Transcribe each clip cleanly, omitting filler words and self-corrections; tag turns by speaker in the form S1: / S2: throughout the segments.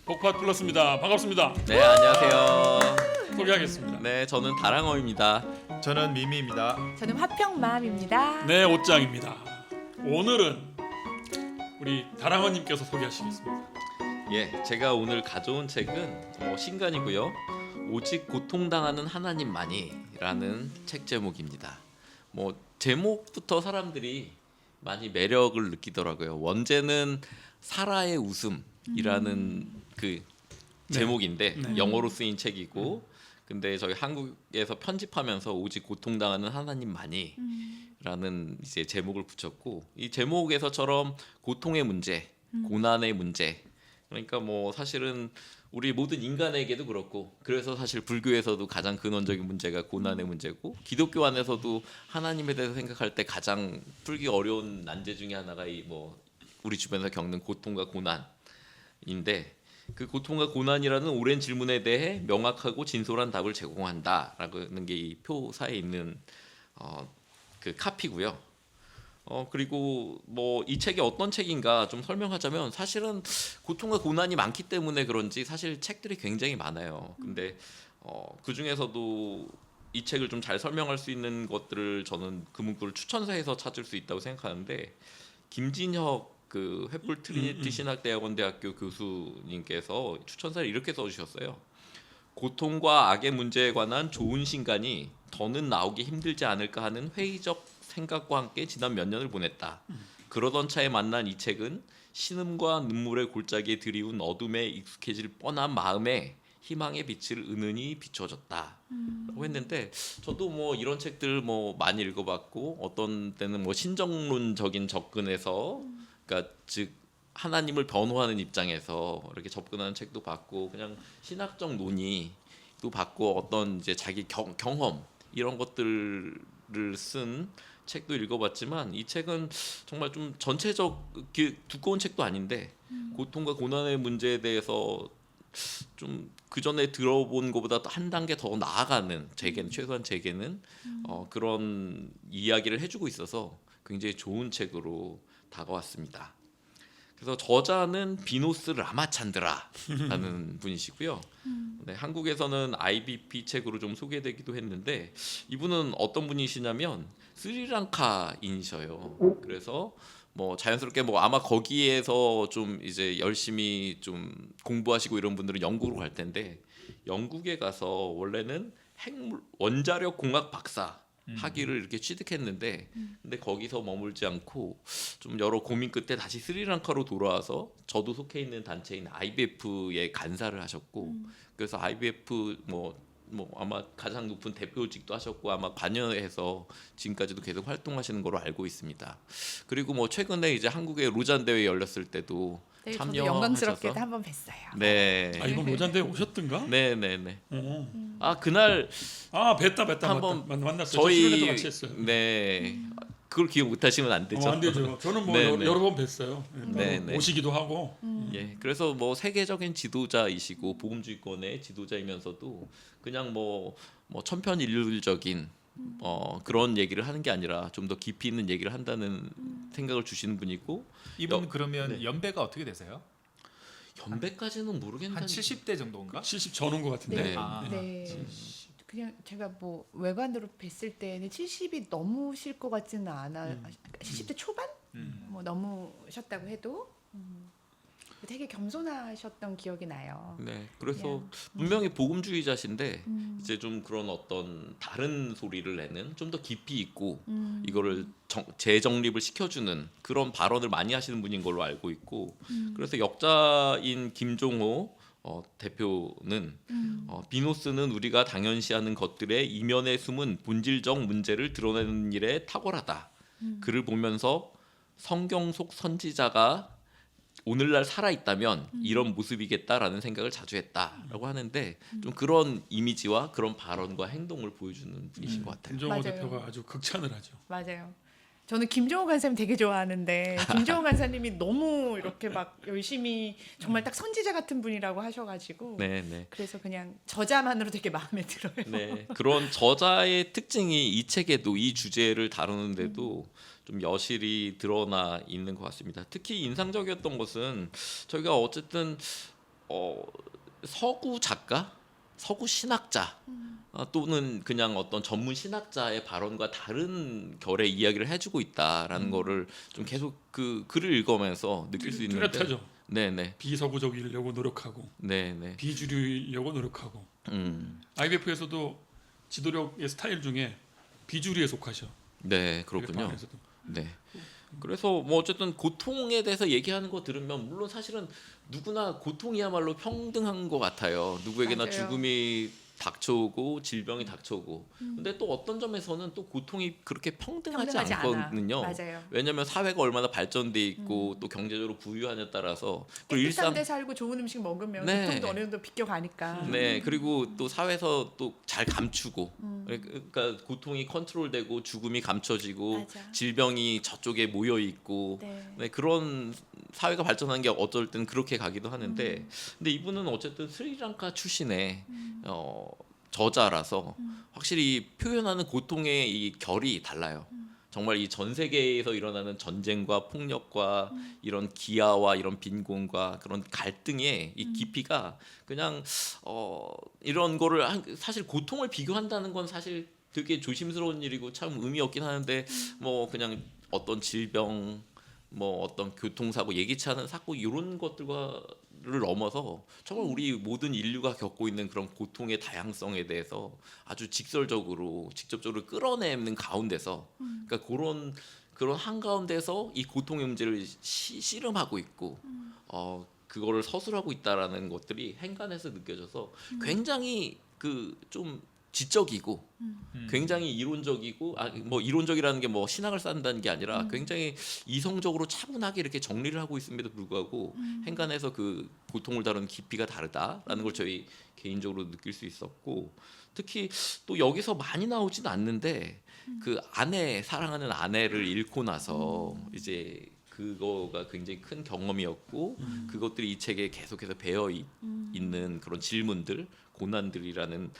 S1: 복팟 플러스입니다. 반갑습니다.
S2: 네, 안녕하세요.
S1: 소개하겠습니다.
S2: 네, 저는 다랑어입니다.
S3: 저는 미미입니다.
S4: 저는 화평맘입니다.
S1: 네, 옷장입니다. 오늘은 우리 다랑어님께서 소개하시겠습니다.
S2: 예, 제가 오늘 가져온 책은 신간이고요. 오직 고통당하는 하나님만이라는 책 제목입니다. 제목부터 사람들이 많이 매력을 느끼더라고요. 원제는 사라의 웃음이라는 그 제목인데
S1: 네.
S2: 영어로 쓰인 책이고, 근데 저희 한국에서 편집하면서 오직 고통당하는 하나님만이 라는 이제 제목을 붙였고, 이 제목에서처럼 고통의 문제, 고난의 문제, 그러니까 사실은 우리 모든 인간에게도 그렇고, 그래서 사실 불교에서도 가장 근원적인 문제가 고난의 문제고, 기독교 안에서도 하나님에 대해서 생각할 때 가장 풀기 어려운 난제 중에 하나가 우리 주변에서 겪는 고통과 고난인데, 그 고통과 고난이라는 오랜 질문에 대해 명확하고 진솔한 답을 제공한다라는 게 이 표사에 있는 그 카피고요. 그리고 이 책이 어떤 책인가 좀 설명하자면, 사실은 고통과 고난이 많기 때문에 그런지 사실 책들이 굉장히 많아요. 근데 그 중에서도 이 책을 좀 잘 설명할 수 있는 것들을 저는 그 문구를 추천사에서 찾을 수 있다고 생각하는데, 김진혁 그 횃불 트리니티 신학대학원대학교 교수님께서 추천사를 이렇게 써주셨어요. 고통과 악의 문제에 관한 좋은 신간이 더는 나오기 힘들지 않을까 하는 회의적 생각과 함께 지난 몇 년을 보냈다. 그러던 차에 만난 이 책은 신음과 눈물의 골짜기에 들이운 어둠에 익숙해질 뻔한 마음에 희망의 빛을 은은히 비춰줬다 라고 했는데, 저도 이런 책들 많이 읽어봤고, 어떤 때는 신정론적인 접근에서, 그러니까 즉 하나님을 변호하는 입장에서 이렇게 접근하는 책도 봤고, 그냥 신학적 논의도 봤고, 어떤 이제 자기 경험 이런 것들을 쓴 책도 읽어봤지만, 이 책은 정말 좀 전체적 두꺼운 책도 아닌데 고통과 고난의 문제에 대해서 좀 그 전에 들어본 것보다 한 단계 더 나아가는, 최소한 제게는 그런 이야기를 해주고 있어서 굉장히 좋은 책으로 다가왔습니다. 그래서 저자는 비노스 라마찬드라라는 분이시고요. 네, 한국에서는 IBP 책으로 좀 소개되기도 했는데, 이분은 어떤 분이시냐면 스리랑카인이셔요. 그래서 자연스럽게 아마 거기에서 좀 이제 열심히 좀 공부하시고 이런 분들은 영국으로 갈 텐데, 영국에 가서 원래는 원자력 공학 박사 학위를 이렇게 취득했는데, 근데 거기서 머물지 않고 좀 여러 고민 끝에 다시 스리랑카로 돌아와서 저도 속해 있는 단체인 IBF에 간사를 하셨고, 그래서 IBF 아마 가장 높은 대표직도 하셨고, 아마 관여해서 지금까지도 계속 활동하시는 걸로 알고 있습니다. 그리고 최근에 이제 한국의 로잔 대회 열렸을 때도
S4: 네, 저도
S2: 참여하셔서
S4: 영광스럽게도 한번 뵀어요.
S2: 네.
S1: 이번 로잔대에 오셨던가?
S2: 네네네. 그날
S1: 뵀다
S2: 한번
S1: 만났어요. 저희 같이 했어요.
S2: 네. 그걸 기억 못 하시면 안 되죠.
S1: 안 되죠. 저는
S2: 네네.
S1: 여러 번 뵀어요.
S2: 네네.
S1: 오시기도 하고.
S2: 예, 그래서 세계적인 지도자이시고 복음주의권의 지도자이면서도 그냥 천편일률적인 그런 얘기를 하는 게 아니라 좀 더 깊이 있는 얘기를 한다는 생각을 주시는 분이고,
S3: 이분 그러면
S2: 네.
S3: 연배가 어떻게 되세요?
S2: 연배까지는 모르겠는데
S3: 한 70대 정도인가?
S1: 70 전후인 것 같은데.
S2: 네.
S4: 네. 그냥 제가 외관으로 뵀을 때는 70이 넘으실 것 같지는 않아. 70대 초반? 넘으셨다고 해도 되게 겸손하셨던 기억이 나요.
S2: 네, 그래서
S4: 그냥,
S2: 분명히 복음주의자신데 이제 좀 그런 어떤 다른 소리를 내는, 좀 더 깊이 있고 이거를 재정립을 시켜주는 그런 발언을 많이 하시는 분인 걸로 알고 있고, 그래서 역자인 김종호 대표는 비노스는 우리가 당연시하는 것들의 이면에 숨은 본질적 문제를 드러내는 일에 탁월하다. 그를 보면서 성경 속 선지자가 오늘날 살아있다면 이런 모습이겠다라는 생각을 자주 했다라고 하는데, 좀 그런 이미지와 그런 발언과 행동을 보여주는 분이신 것 같아요.
S1: 김종호
S4: 맞아요.
S1: 대표가 아주 극찬을 하죠.
S4: 맞아요. 저는 김종호 간사님 되게 좋아하는데, 김종호 간사님이 너무 이렇게 막 열심히 정말 딱 선지자 같은 분이라고 하셔가지고,
S2: 네.
S4: 그래서 그냥 저자만으로 되게 마음에 들어요.
S2: 네, 그런 저자의 특징이 이 책에도, 이 주제를 다루는데도 좀 여실히 드러나 있는 것 같습니다. 특히 인상적이었던 것은, 저희가 어쨌든 서구 작가, 서구 신학자 또는 그냥 어떤 전문 신학자의 발언과 다른 결의 이야기를 해주고 있다라는 거를 좀 계속 그 글을 읽으면서 느낄 수 있는데,
S1: 뚜렷하죠.
S2: 네네,
S1: 비서구적이려고 노력하고
S2: 네네,
S1: 비주류이려고 노력하고. IMF에서도 지도력의 스타일 중에 비주류에 속하셔.
S2: 네, 그렇군요.
S1: 안에서도.
S2: 네. 그래서 뭐 어쨌든 고통에 대해서 얘기하는 거 들으면 물론 사실은 누구나 고통이야말로 평등한 것 같아요. 누구에게나
S4: 맞아요.
S2: 죽음이 닥쳐오고 질병이 닥쳐오고. 근데 또 어떤 점에서는 또 고통이 그렇게 평등하지
S4: 평등하지
S2: 않거든요.
S4: 않아. 맞아요.
S2: 왜냐하면 사회가 얼마나 발전돼 있고 또 경제적으로 부유하냐에 따라서 그리고
S4: 깨끗한 데 살고 좋은 음식 먹으면
S2: 네.
S4: 고통도 어느 정도 비껴가니까.
S2: 네, 그리고 또 사회에서 또 잘 감추고, 그러니까 고통이 컨트롤되고 죽음이 감춰지고
S4: 맞아.
S2: 질병이 저쪽에 모여 있고,
S4: 네.
S2: 네, 그런 사회가 발전하는 게 어쩔 땐 그렇게 가기도 하는데, 근데 이분은 어쨌든 스리랑카 출신의 저자라서 확실히 표현하는 고통의 이 결이 달라요. 정말 이 전 세계에서 일어나는 전쟁과 폭력과 이런 기아와 이런 빈곤과 그런 갈등의 이 깊이가 그냥 이런 거를 사실 고통을 비교한다는 건 사실 되게 조심스러운 일이고 참 의미 없긴 하는데 뭐 그냥 어떤 질병 뭐 어떤 교통사고 예기치 않은 사고 이런 것들과를 넘어서 정말 우리 모든 인류가 겪고 있는 그런 고통의 다양성에 대해서 아주 직접적으로 끌어내는 가운데서 그러니까 그런 한가운데서 이 고통의 문제를 씨름하고 있고 그거를 서술하고 있다라는 것들이 행간에서 느껴져서 굉장히 그 좀 지적이고 굉장히 이론적이고 뭐 이론적이라는 게 뭐 신학을 쌓는다는 게 아니라 굉장히 이성적으로 차분하게 이렇게 정리를 하고 있음에도 불구하고 행간에서 그 고통을 다루는 깊이가 다르다라는 걸 저희 개인적으로 느낄 수 있었고 특히 또 여기서 많이 나오진 않는데 그 사랑하는 아내를 잃고 나서 이제 그거가 굉장히 큰 경험이었고 그것들이 이 책에 계속해서 배어 있는 그런 질문들 고난들이라는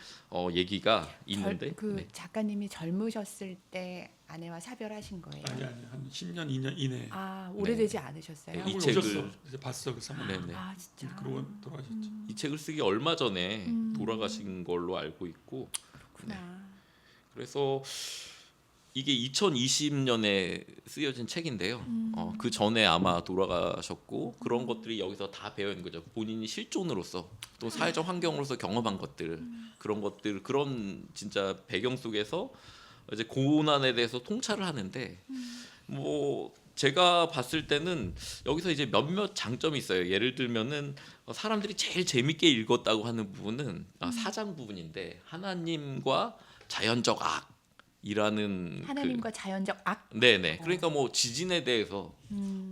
S2: 얘기가 있는데
S4: 그 작가님이 젊으셨을 때 아내와 사별하신 거예요.
S1: 아니 한 10년 2년 이내.
S4: 아 오래되지 않으셨어요?
S2: 네,
S1: 한국
S2: 책을-
S1: 오셨어. 이제 봤어 그 사람.
S2: 네네.
S4: 아 진짜.
S1: 그러고 돌아가셨죠.
S2: 이 책을 쓰기 얼마 전에 돌아가신 걸로 알고 있고
S4: 그렇구나.
S2: 그래서 이게 2020년에 쓰여진 책인데요. 그 전에 아마 돌아가셨고 그런 것들이 여기서 다 배어 있는 거죠. 본인이 실존으로서 또 사회적 환경으로서 경험한 것들 그런 것들 그런 진짜 배경 속에서 이제 고난에 대해서 통찰을 하는데 뭐 제가 봤을 때는 여기서 이제 몇몇 장점이 있어요. 예를 들면은 사람들이 제일 재밌게 읽었다고 하는 부분은 4장 부분인데 하나님과 자연적 악이라는
S4: 하나님과 자연적 악.
S2: 네네. 그러니까 뭐 지진에 대해서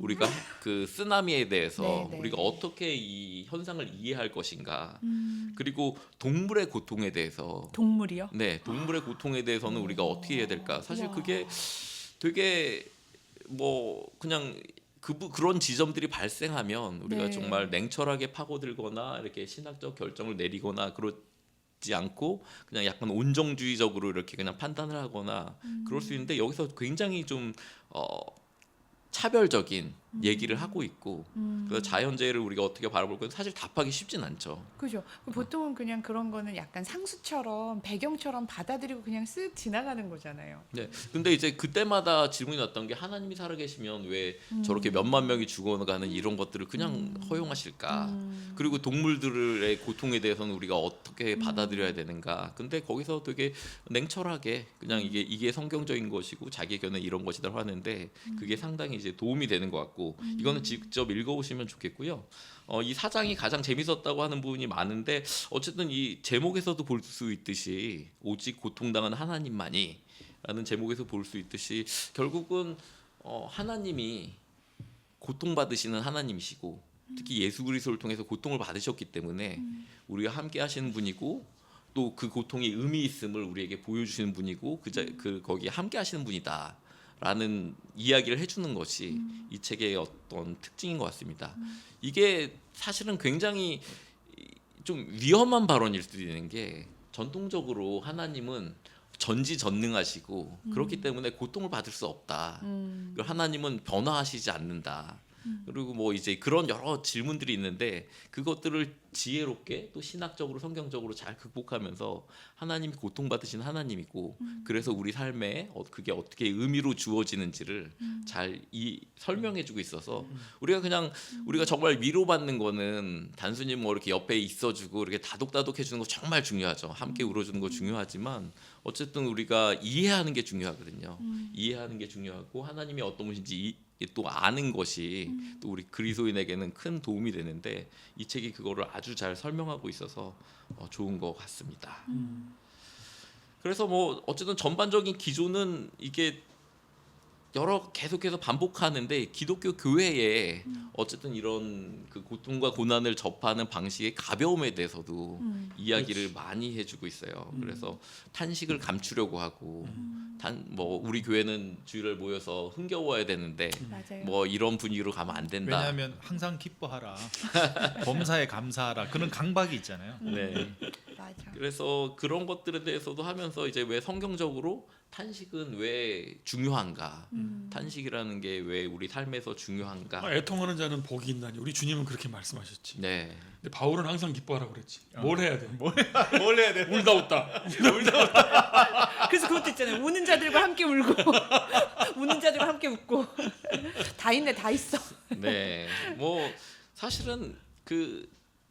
S2: 우리가 그 쓰나미에 대해서
S4: 네네.
S2: 우리가 어떻게 이 현상을 이해할 것인가. 그리고 동물의 고통에 대해서
S4: 동물이요?
S2: 네, 동물의 고통에 대해서는 우리가 어떻게 해야 될까? 사실
S4: 와.
S2: 그게 되게 뭐 그냥 그런 지점들이 발생하면 우리가
S4: 네.
S2: 정말 냉철하게 파고들거나 이렇게 신학적 결정을 내리거나 그렇지 않고 그냥 약간 온정주의적으로 이렇게 그냥 판단을 하거나 그럴 수 있는데 여기서 굉장히 좀 차별적인 얘기를 하고 있고 그래서 자연재해를 우리가 어떻게 바라볼 건 사실 답하기 쉽진 않죠.
S4: 그죠. 보통은 그냥 그런 거는 약간 상수처럼 배경처럼 받아들이고 그냥 쓱 지나가는 거잖아요.
S2: 네. 근데 이제 그때마다 질문이 났던 게 하나님이 살아계시면 왜 저렇게 몇만 명이 죽어가는 이런 것들을 그냥 허용하실까? 그리고 동물들의 고통에 대해서는 우리가 어떻게 받아들여야 되는가? 근데 거기서 되게 냉철하게 그냥 이게 성경적인 것이고 자기 견해 이런 것이라고 하는데 그게 상당히 이제 도움이 되는 것 같고 이거는 직접 읽어보시면 좋겠고요. 이 사장이 가장 재밌었다고 하는 부분이 많은데 어쨌든 이 제목에서도 볼 수 있듯이 오직 고통당한 하나님만이 라는 제목에서 볼 수 있듯이 결국은 하나님이 고통받으시는 하나님이시고 특히 예수 그리스도를 통해서 고통을 받으셨기 때문에 우리가 함께 하시는 분이고 또 그 고통의 의미 있음을 우리에게 보여주시는 분이고 거기에 함께 하시는 분이다 라는 이야기를 해주는 것이 이 책의 어떤 특징인 것 같습니다. 이게 사실은 굉장히 좀 위험한 발언일 수도 있는 게 전통적으로 하나님은 전지전능하시고 그렇기 때문에 고통을 받을 수 없다. 그리고 하나님은 변화하시지 않는다. 그리고 뭐 이제 그런 여러 질문들이 있는데 그것들을 지혜롭게 또 신학적으로 성경적으로 잘 극복하면서 하나님이 고통받으신 하나님이고 그래서 우리 삶에 그게 어떻게 의미로 주어지는지를 잘 설명해주고 있어서 우리가 정말 위로받는 거는 단순히 뭐 이렇게 옆에 있어주고 이렇게 다독다독 해주는 거 정말 중요하죠. 함께 울어주는 거 중요하지만 어쨌든 우리가 이해하는 게 중요하거든요. 이해하는 게 중요하고 하나님이 어떤 분인지 또 아는 것이 또 우리 그리스도인에게는 큰 도움이 되는데 이 책이 그거를 아주 잘 설명하고 있어서 좋은 것 같습니다. 그래서 뭐 어쨌든 전반적인 기조는 이게 계속해서 반복하는데 기독교 교회에 어쨌든 이런 그 고통과 고난을 접하는 방식의 가벼움에 대해서도 이야기를 많이 해주고 있어요. 그래서 탄식을 감추려고 하고 뭐 우리 교회는 주일을 모여서 흥겨워야 되는데
S4: 맞아요.
S2: 뭐 이런 분위기로 가면 안 된다.
S3: 왜냐하면 항상 기뻐하라, 범사에 감사하라 그런 강박이 있잖아요.
S2: 네.
S4: 맞아.
S2: 그래서 그런 것들에 대해서도 하면서 이제 왜 성경적으로 탄식은 왜 중요한가? 탄식이라는 게 왜 우리 삶에서 중요한가?
S1: 애통하는 자는 복이 있나니 우리 주님은 그렇게 말씀하셨지.
S2: 네.
S1: 근데 바울은 항상 기뻐하라 그랬지. 뭘 해야 돼?
S3: 뭘 해야 돼?
S1: 울다 웃다.
S4: 그래서 그것도 있잖아요. 우는 자들과 함께 울고 우는 자들과 함께 웃고 다 있네, 다 있어.
S2: 네. 뭐 사실은 그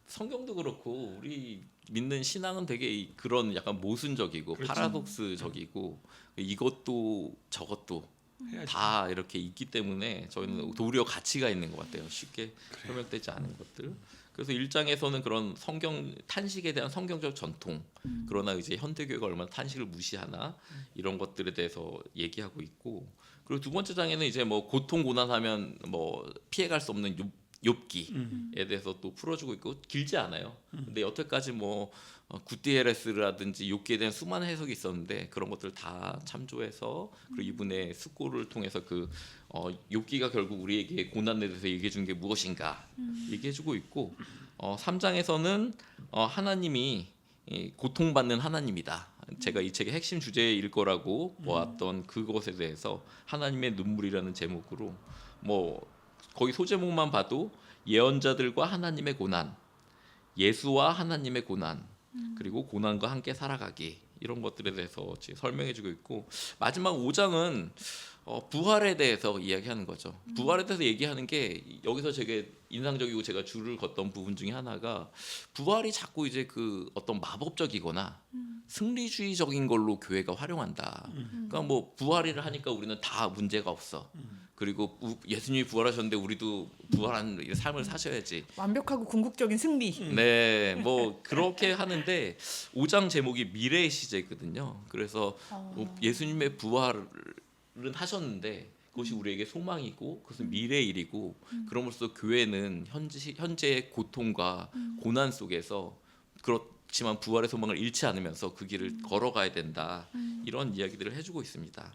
S2: 성경도 그렇고 우리 믿는 신앙은 되게 그런 약간 모순적이고
S1: 그렇지.
S2: 파라독스적이고 이것도 저것도
S1: 해야지.
S2: 다 이렇게 있기 때문에 저희는 도리어 가치가 있는 것 같아요. 쉽게 설명되지 않은 것들. 그래서 1장에서는 그런 성경 탄식에 대한 성경적 전통 그러나 이제 현대교회가 얼마나 탄식을 무시하나 이런 것들에 대해서 얘기하고 있고 그리고 두 번째 장에는 이제 뭐 고통 고난하면 뭐 피해갈 수 없는 욥기에 대해서 또 풀어주고 있고 길지 않아요. 근데 여태까지 뭐 구티에레스라든지 욥기에 대한 수많은 해석이 있었는데 그런 것들 다 참조해서 그리고 이분의 숙고를 통해서 그 욥기가 결국 우리에게 고난에 대해서 얘기해 주는 게 무엇인가 얘기해 주고 있고 3장에서는 하나님이 고통받는 하나님이다. 제가 이 책의 핵심 주제일 거라고 보았던 그것에 대해서 하나님의 눈물이라는 제목으로 뭐 거기 소제목만 봐도 예언자들과 하나님의 고난, 예수와 하나님의 고난, 그리고 고난과 함께 살아가기 이런 것들에 대해서 설명해주고 있고 마지막 5장은 부활에 대해서 이야기하는 거죠. 부활에 대해서 얘기하는 게 여기서 되게 인상적이고 제가 줄을 걷던 부분 중에 하나가 부활이 자꾸 이제 그 어떤 마법적이거나 승리주의적인 걸로 교회가 활용한다. 그러니까 뭐 부활을 하니까 우리는 다 문제가 없어. 그리고 예수님이 부활하셨는데 우리도 부활한 삶을 사셔야지.
S4: 완벽하고 궁극적인 승리.
S2: 네, 뭐 그렇게 하는데 5장 제목이 미래의 시제거든요. 그래서 예수님의 부활은 하셨는데 그것이 우리에게 소망이고 그것은 미래의 일이고 그럼으로써 교회는 현재의 고통과 고난 속에서 그렇지만 부활의 소망을 잃지 않으면서 그 길을 걸어가야 된다. 이런 이야기들을 해주고 있습니다.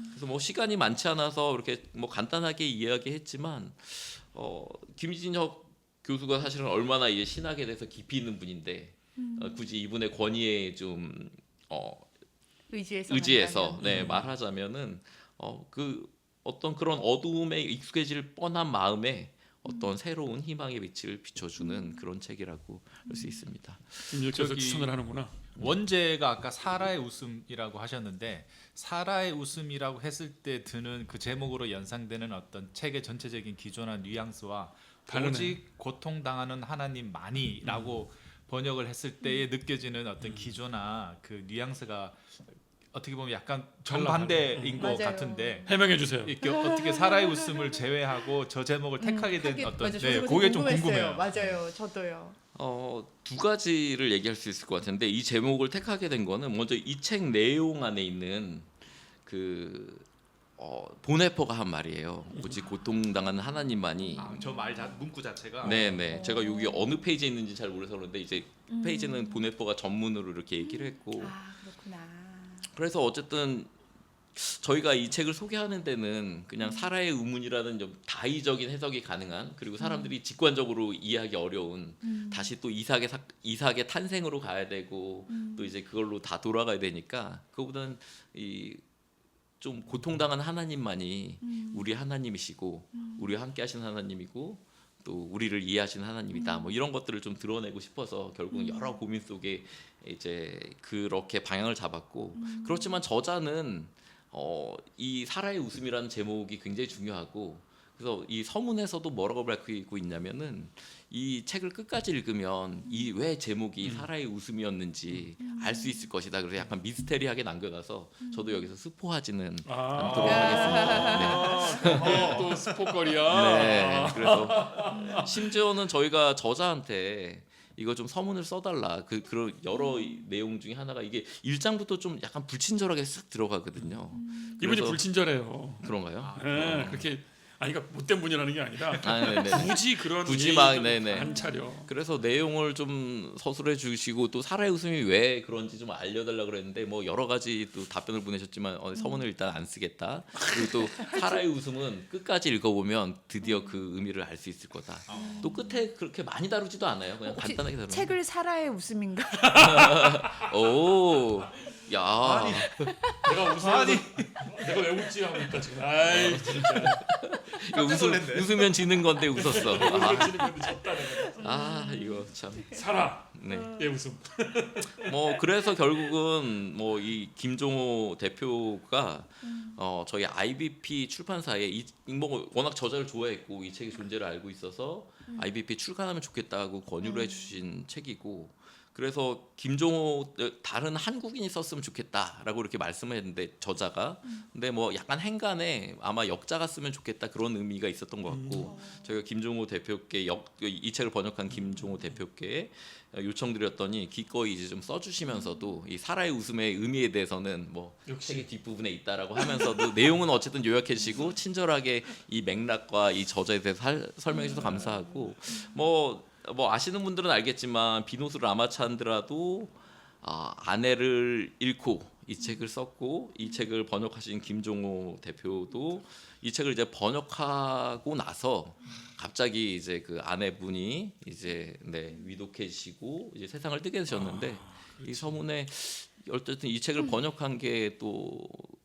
S2: 그래서 뭐 시간이 많지 않아서 이렇게 뭐 간단하게 이야기했지만 김진혁 교수가 사실은 얼마나 이 신학에 대해서 깊이 있는 분인데 굳이 이분의 권위에 좀 의지해서 네, 말하자면은 그 어떤 그런 어두움에 익숙해질 뻔한 마음에 어떤 새로운 희망의 빛을 비춰주는 그런 책이라고 할 수 있습니다.
S1: 김일께서
S3: 저기-
S1: 추천을 하는구나.
S3: 원제가 아까 사라의 웃음이라고 하셨는데 사라의 웃음이라고 했을 때 드는 그 제목으로 연상되는 어떤 책의 전체적인 기조나 뉘앙스와
S1: 다르네.
S3: 오직 고통당하는 하나님만이라고 번역을 했을 때에 느껴지는 어떤 기조나 그 뉘앙스가 어떻게 보면 약간 정반대인 것
S4: 맞아요.
S3: 같은데
S1: 해명해 주세요.
S3: 이렇게 어떻게 사라의 웃음을 제외하고 저 제목을 택하게 된 어떤
S4: 맞아,
S3: 네,
S4: 저도
S3: 그게 좀
S4: 궁금했어요.
S3: 궁금해요.
S4: 맞아요, 저도요.
S2: 두 가지를 얘기할 수 있을 것 같은데 이 제목을 택하게 된 거는 먼저 이 책 내용 안에 있는 그 보네퍼가 한 말이에요. 오직 고통당하는 하나님만이.
S3: 저 문구 자체가
S2: 네네. 제가 여기 어느 페이지에 있는지 잘 모르서 그런데 이제 페이지는 보네퍼가 전문으로 이렇게 얘기를 했고
S4: 아, 그렇구나.
S2: 그래서 어쨌든 저희가 이 책을 소개하는 데는 그냥 사라의 의문이라는 좀 다의적인 해석이 가능한 그리고 사람들이 직관적으로 이해하기 어려운 다시 또 이삭의 탄생으로 가야 되고 또 이제 그걸로 다 돌아가야 되니까 그거보다는 이 좀 고통당한 하나님만이 우리 하나님이시고 우리와 함께하신 하나님이고 또 우리를 이해하신 하나님이다. 뭐 이런 것들을 좀 드러내고 싶어서 결국 여러 고민 속에 이제 그렇게 방향을 잡았고 그렇지만 저자는 이 사라의 웃음이라는 제목이 굉장히 중요하고 그래서 이 서문에서도 뭐라고 밝히고 있냐면은 이 책을 끝까지 읽으면 이 왜 제목이 사라의 웃음이었는지 알 수 있을 것이다. 그래서 약간 미스테리하게 남겨놔서 저도 여기서 스포하지는 않도록 하겠습니다.
S1: 이게 또 스포거리야.
S2: 네. 그래서 심지어는 저희가 저자한테 이거 좀 서문을 써달라. 그런 여러 내용 중에 하나가 이게 1장부터 좀 약간 불친절하게 쓱 들어가거든요.
S1: 이분이
S2: 그래서-
S1: 불친절해요.
S2: 그런가요?
S1: 네, 그렇게 그러니까 못된 분이라는 게 아니라
S2: 네네.
S1: 굳이 그런
S2: 굳이 막,
S1: 예의도
S2: 네네.
S1: 안 차려.
S2: 그래서 내용을 좀 서술해 주시고 또 사라의 웃음이 왜 그런지 좀 알려달라 그랬는데 뭐 여러 가지 또 답변을 보내셨지만 서문을 일단 안 쓰겠다. 그리고 또 사라의 웃음은 끝까지 읽어보면 드디어 그 의미를 알 수 있을 거다. 또 끝에 그렇게 많이 다루지도 않아요. 그냥
S4: 혹시
S2: 간단하게 다루는.
S4: 책을 사라의 웃음인가?
S2: 오, 야,
S1: 내가 웃으면 내가 왜 웃지 하고 있다 지금. 아이 진짜.
S2: 이거 웃으면 지는 건데 웃었어.
S1: 웃어지는 건데 졌다 내가.
S2: 이거 참.
S1: 살아.
S2: 네.
S1: 예 웃음.
S2: 뭐 그래서 결국은 뭐 이 김종호 대표가 저희 IBP 출판사에 뭐 워낙 저자를 좋아했고 이 책의 존재를 알고 있어서 IBP 출간하면 좋겠다고 권유를 해주신 책이고 그래서 김종호 다른 한국인이 썼으면 좋겠다라고 이렇게 말씀을 했는데 저자가 근데 뭐 약간 행간에 아마 역자가 쓰면 좋겠다 그런 의미가 있었던 것 같고 저희가 김종호 대표께 이 책을 번역한 김종호 대표께 요청드렸더니 기꺼이 이제 좀 써주시면서도 이 사라의 웃음의 의미에 대해서는 뭐
S1: 역시.
S2: 책의 뒷부분에 있다라고 하면서도 내용은 어쨌든 요약해 주시고 친절하게 이 맥락과 이 저자에 대해서 설명해 주셔서 감사하고 뭐 아시는 분들은 알겠지만 비노스 라마찬드라도 아내를 잃고 이 책을 썼고 이 책을 번역하신 김종호 대표도 이 책을 이제 번역하고 나서 갑자기 이제 그 아내분이 이제 위독해지시고 이제 세상을 뜨게 되셨는데 이 서문에 어쨌든 이 책을 번역한 게 또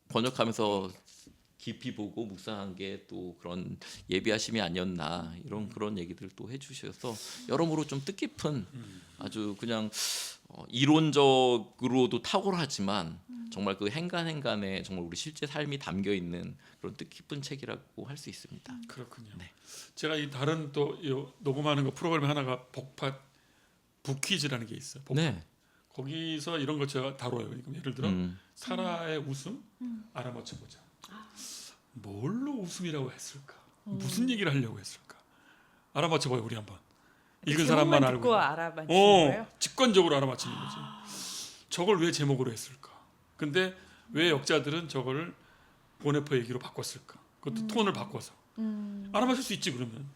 S2: 번역하면서 깊이 보고 묵상한 게 또 그런 예비하심이 아니었나 이런 그런 얘기들 또 해주셔서 여러모로 좀 뜻깊은 아주 그냥 이론적으로도 탁월하지만 정말 그 행간에 정말 우리 실제 삶이 담겨 있는 그런 뜻깊은 책이라고 할 수 있습니다.
S1: 그렇군요.
S2: 네.
S1: 제가 이 다른 또 녹음하는 거 프로그램 하나가 복팟 북퀴즈라는 게 있어요. 복팟.
S2: 네.
S1: 거기서 이런 거 제가 다뤄요. 그러니까 예를 들어 사라의 웃음 알아맞혀 보자. 뭘로 웃음이라고 했을까? 무슨 얘기를 하려고 했을까? 알아맞혀 봐요, 우리 한번. 읽은 사람만 알고.
S4: 듣고 알아맞힌 거예요?
S1: 직관적으로 알아맞히는 거지. 저걸 왜 제목으로 했을까? 근데 왜 역자들은 저거를 보네퍼 얘기로 바꿨을까? 그것도 톤을 바꿔서. 알아맞힐 수 있지 그러면.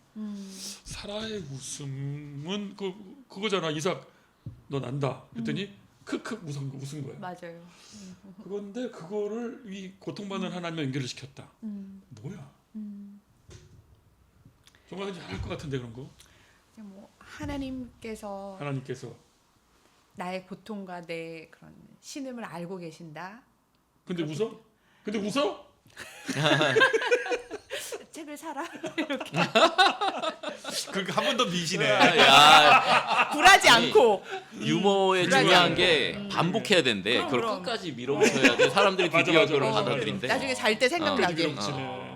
S1: 사라의 웃음은 그거잖아. 이삭 너 난다. 그랬더니 크크 웃은 거야.
S4: 맞아요.
S1: 그건데 그거를 이 고통받는 하나님과 연결을 시켰다. 뭐야? 정말 알 것 같은데 그런 거.
S4: 뭐 하나님께서
S1: 하나님께서.
S4: 나의 고통과 내 그런 신음을 알고 계신다.
S1: 근데 웃어? 근데 웃어?
S4: 책을 사라.
S3: 그렇게 한 번 더 미시네.
S2: 야,
S4: 굴하지 않고.
S2: 유머의
S4: 그러니까.
S2: 중요한 게 반복해야 된대. 그걸
S4: 그럼.
S2: 끝까지 밀어붙여야지 사람들이
S1: 맞아,
S2: 드디어
S1: 맞아,
S2: 그걸
S1: 맞아.
S2: 받아들인대.
S4: 나중에 잘 때 생각나게.
S1: 밀어붙이네.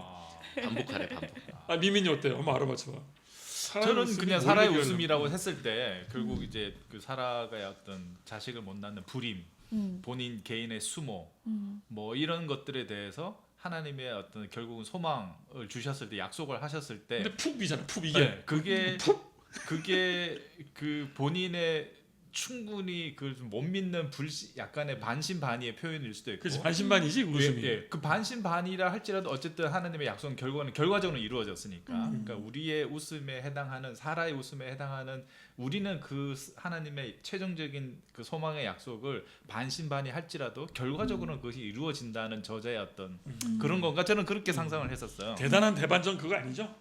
S2: 반복하래 반복.
S1: 미민이 어때요? 한번 알아맞혀봐.
S3: 저는 그냥 사라의
S1: 뭘
S3: 웃음이라고 했을 때 결국 이제 그 사라가 어떤 자식을 못 낳는 불임, 본인 개인의 수모, 뭐 이런 것들에 대해서 하나님의 어떤 결국은 소망을 주셨을 때 약속을 하셨을 때
S1: 근데 푹이잖아. 푹 이게.
S3: 네, 그게 그 본인의 충분히 그 못 믿는 약간의 반신반의의 표현일 수도 있고.
S1: 그렇지. 반신반이지 웃음이.
S3: 예, 그 반신반이라 할지라도 어쨌든 하나님의 약속은 결과적으로 이루어졌으니까. 그러니까 우리의 웃음에 해당하는 사라의 웃음에 해당하는 우리는 그 하나님의 최종적인 그 소망의 약속을 반신반의 할지라도 결과적으로는 그것이 이루어진다는 저자의 어떤 그런 건가 저는 그렇게 상상을 했었어요.
S1: 대단한 대반전 그거 아니죠?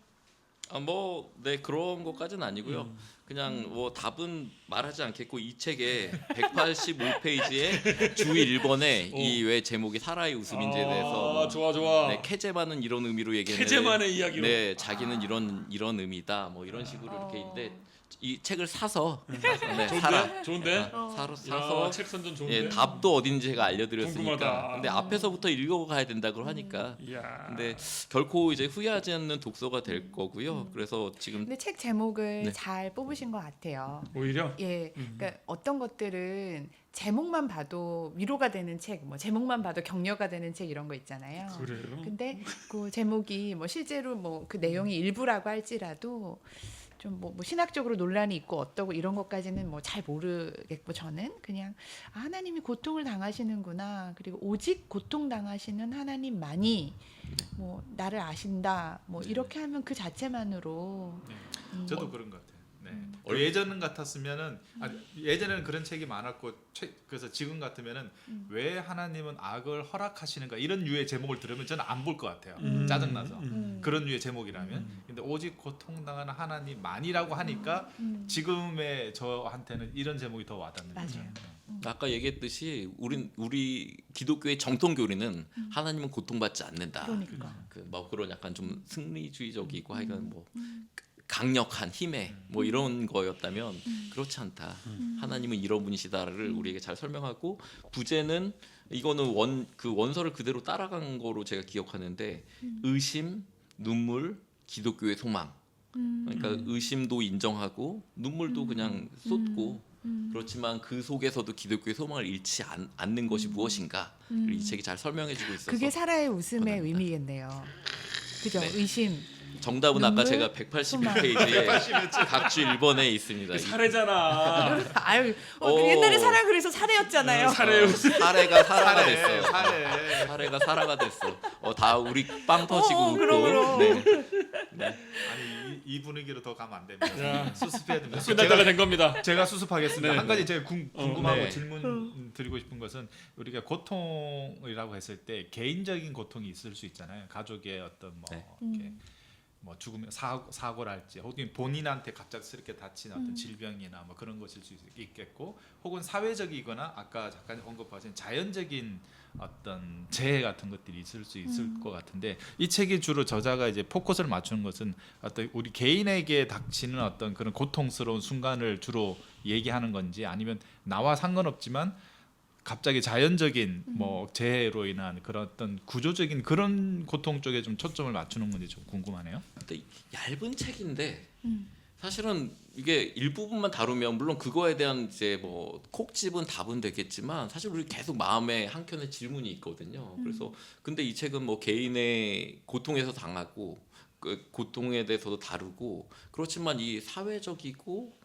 S2: 네 그런 것까지는 아니고요. 그냥 뭐 답은 말하지 않겠고 이 책의 185페이지에 주 1번에 이 왜 제목이 사라의 웃음인지에 대해서 뭐
S1: 좋아.
S2: 네, 케제만은 이런 의미로 얘기했는데
S1: 케제만의 이야기로.
S2: 네, 자기는 이런 의미다. 뭐 이런 식으로 이렇게 있는데 이 책을 사서 네, 사라.
S1: 좋은데?
S2: 사서
S1: 책 선전 좋은데?
S2: 예, 답도 어딘지 제가 알려드렸으니까.
S1: 궁금하다.
S2: 근데 앞에서부터 읽어가야 된다고 하니까.
S1: 이야.
S2: 근데 결코 이제 후회하지 않는 독서가 될 거고요. 그래서 지금
S4: 근데 책 제목을
S2: 네.
S4: 잘 뽑으신 것 같아요.
S1: 오히려
S4: 예, 그러니까 어떤 것들은 제목만 봐도 위로가 되는 책, 뭐 제목만 봐도 격려가 되는 책 이런 거 있잖아요.
S1: 그래요.
S4: 근데 그 제목이 뭐 실제로 뭐 그 내용이 일부라고 할지라도 좀 뭐 신학적으로 논란이 있고 어떠고 이런 것까지는 뭐 잘 모르겠고 저는 그냥 하나님이 고통을 당하시는구나, 그리고 오직 고통 당하시는 하나님만이 뭐 나를 아신다, 뭐 이렇게 하면 그 자체만으로
S3: 저도 그런 것 같아요. 네. 예전 같았으면은 예전에는 그런 책이 많았고 그래서 지금 같으면은 왜 하나님은 악을 허락하시는가 이런 류의 제목을 들으면 저는 안 볼 것 같아요. 짜증나서 그런 류의 제목이라면. 근데 오직 고통당하는 하나님만이라고 하니까 지금의 저한테는 이런 제목이 더 와닿는 거죠.
S4: 맞아요.
S2: 아까 얘기했듯이 우리 기독교의 정통 교리는 하나님은 고통받지 않는다.
S4: 그러니까.
S2: 뭐 그런 약간 좀 승리주의적이고 하여간 뭐 강력한 힘에 뭐 이런 거였다면 그렇지 않다. 하나님은 이런 분이시다를 우리에게 잘 설명하고 부제는 이거는 그 원서를 그대로 따라간 거로 제가 기억하는데 의심, 눈물, 기독교의 소망. 그러니까 의심도 인정하고 눈물도 그냥 쏟고 그렇지만 그 속에서도 기독교의 소망을 잃지 않는 것이 무엇인가 이 책이 잘 설명해주고 있어서
S4: 그게 사라의 웃음의
S2: 권합니다.
S4: 의미겠네요. 그죠?
S2: 네.
S4: 의심.
S2: 정답은 아까
S4: 눈물,
S2: 제가 181페이지에 각주 1번에 있습니다.
S1: 사례잖아.
S4: 아유,
S2: 오.
S4: 옛날에 사라 그래서 사례였잖아요.
S1: 사례.
S2: 사례가 사라가 됐어요.
S3: 사례.
S2: 사례가 사라가 됐어. 다 우리 빵 터지고 웃고.
S4: 그럼.
S2: 네.
S3: 아니 이 분위기로 더 가면 안 됩니다.
S1: 야.
S3: 수습해야 됩니다.
S1: 끝날 때가 된 겁니다.
S3: 제가 수습하겠습니다.
S1: 네.
S3: 한 가지 제가 궁금하고
S2: 네.
S3: 질문 드리고 싶은 것은 우리가 고통이라고 했을 때 개인적인 고통이 있을 수 있잖아요. 가족의 어떤 뭐
S2: 네.
S3: 이렇게 뭐 죽음 사고랄지 혹은 본인한테 갑작스럽게 다친 어떤 질병이나 뭐 그런 것일 수 있겠고 혹은 사회적이거나 아까 잠깐 언급하신 자연적인 어떤 재해 같은 것들이 있을 수 있을 것 같은데 이 책이 주로 저자가 이제 포커스를 맞추는 것은 어떤 우리 개인에게 닥치는 어떤 그런 고통스러운 순간을 주로 얘기하는 건지 아니면 나와 상관없지만 갑자기 자연적인 뭐 재해로 인한 그런 어떤 구조적인 그런 고통 쪽에 좀 초점을 맞추는 건지 좀 궁금하네요.
S2: 근데 얇은 책인데 사실은 이게 일부분만 다루면 물론 그거에 대한 이제 뭐 콕 집은 답은 되겠지만 사실 우리 계속 마음에 한켠에 질문이 있거든요. 그래서 근데 이 책은 뭐 개인의 고통에서 당하고 그 고통에 대해서도 다루고 그렇지만 이 사회적이고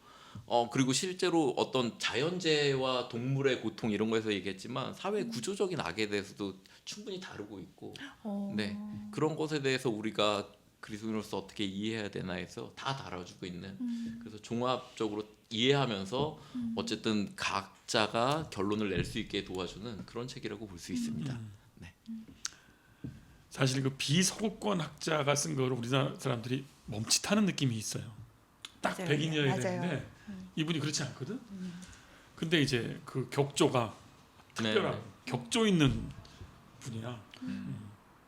S2: 그리고 실제로 어떤 자연재해와 동물의 고통 이런 거에서 얘기했지만 사회 구조적인 악에 대해서도 충분히 다루고 있고 네 그런 것에 대해서 우리가 그리스도인으로서 어떻게 이해해야 되나 해서 다 다뤄주고 있는 그래서 종합적으로 이해하면서 어쨌든 각자가 결론을 낼 수 있게 도와주는 그런 책이라고 볼 수 있습니다. 네.
S1: 사실 그 비서구권 학자가 쓴 거를 우리나라 사람들이 멈칫하는 느낌이 있어요. 딱
S4: 맞아요.
S1: 백인이어야
S4: 맞아요.
S1: 되는데 이분이 그렇지 않거든. 근데 이제 그 격조가 특별한 격조 있는 분이야.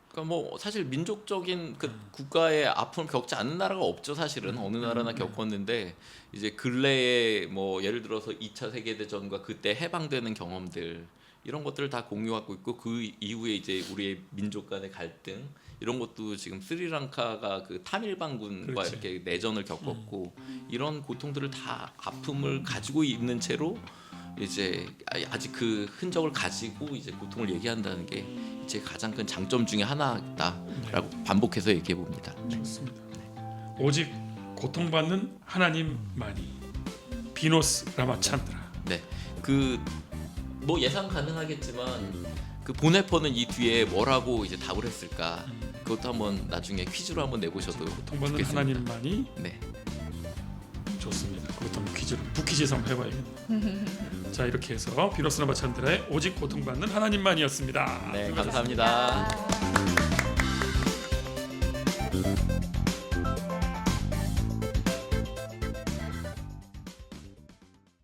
S2: 그러니까 뭐 사실 민족적인 그 국가의 아픔을 겪지 않는 나라가 없죠. 사실은 어느 나라나 겪었는데 이제 근래에 뭐 예를 들어서 2차 세계대전과 그때 해방되는 경험들 이런 것들을 다 공유하고 있고 그 이후에 이제 우리의 민족 간의 갈등 이런 것도 지금 스리랑카가 그 타밀반군과
S1: 그렇지.
S2: 이렇게 내전을 겪었고 이런 고통들을 다 아픔을 가지고 있는 채로 이제 아직 그 흔적을 가지고 이제 고통을 얘기한다는 게 제 가장 큰 장점 중에 하나다라고 반복해서 얘기해 봅니다.
S1: 좋습니다. 오직 고통받는 하나님만이. 비노스 라마찬드라.
S2: 네, 그 뭐 예상 가능하겠지만 그 보네퍼는 이 뒤에 뭐라고 이제 답을 했을까? 그것도 한번 나중에 퀴즈로 한번 내보셔도
S1: 고통받는
S2: 좋겠습니다.
S1: 하나님만이.
S2: 네,
S1: 좋습니다. 그것도 한번 퀴즈로 북퀴즈에서 한번 해봐야겠네요. 자 이렇게 해서 비노스 라마찬드라의 오직 고통받는 하나님만이었습니다.
S2: 네,
S1: 수고하셨습니다.
S2: 감사합니다.